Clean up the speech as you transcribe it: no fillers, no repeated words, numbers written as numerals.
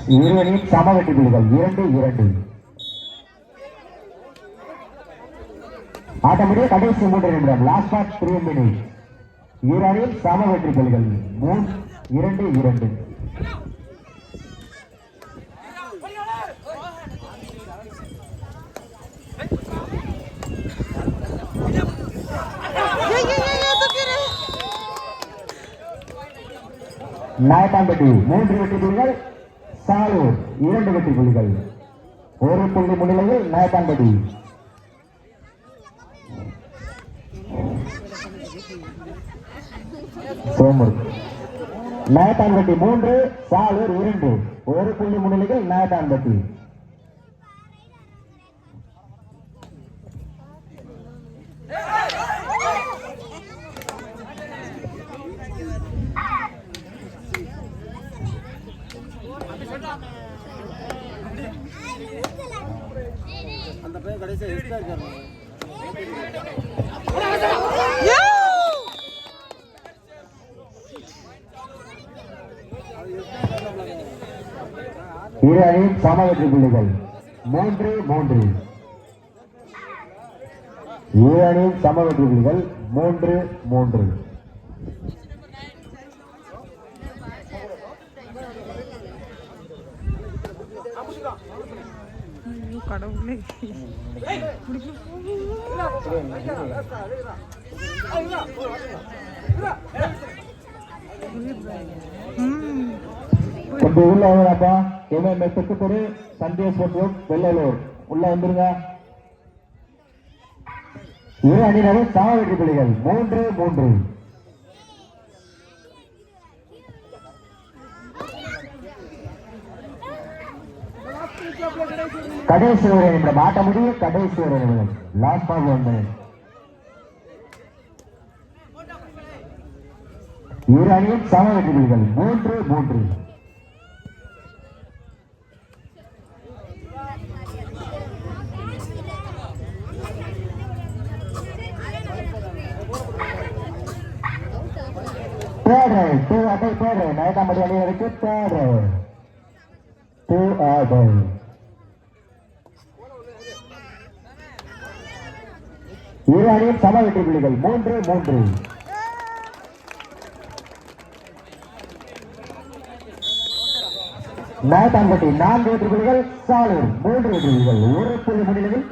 இருவரையும் சம வெற்றி புள்ளிகள் 2-2. ஆட்டமுடைய கடைசி 3 நிமிடம். லாஸ்ட் பாட் 3 மினிட். இருவரையும் சம வெற்றி புள்ளிகள் 2-2. நாயக்கான்பட்டி 3 வெற்றி புள்ளிகள், சாலூர் 2 வெற்றி புள்ளிகள். 1 புள்ளி முன்னிலையில் நாயக்கான்பட்டி. நாயக்கான்பட்டி 3, சாலூர் 2. 1 புள்ளி முன்னிலையில் நாயக்கான்பட்டி. அந்த பையன் கடைசியா எக்ஸ்ட்ரா இருக்காரு. இரு அணியும் சம வெற்றி புள்ளிகள் 3-3. இரு அணியும் சம வெற்றி புள்ளிகள் 3-3. கடவுளே கொஞ்சம் உள்ள வாங்கப்பா. எம்எம்எஸ் செத்துக்கொடு, சந்தேஷ் போட்டு வெள்ளலூர் உள்ள வந்துருங்க. இரு அணியினரும் சம வெற்றி புள்ளிகள் 3-3. கடைசி ஒரு நிமிடம். ஆட்ட முடியும். கடைசி ஒரு நிமிடம். Last ball 1. இரு அணியும் சம வெற்றி புள்ளிகள் 3-3. நாயக்கான்பட்டி அணியினருக்கு தேர்ட் ரைட். 2 ஆடை. இரு அணியும் சம வெற்றி புள்ளிகள் 3-3. நாயக்கான்பட்டி 4 வெற்றி புள்ளிகள், சாலூர் 3 வெற்றி புள்ளிகள். 1 புள்ளி முன்னிலையில்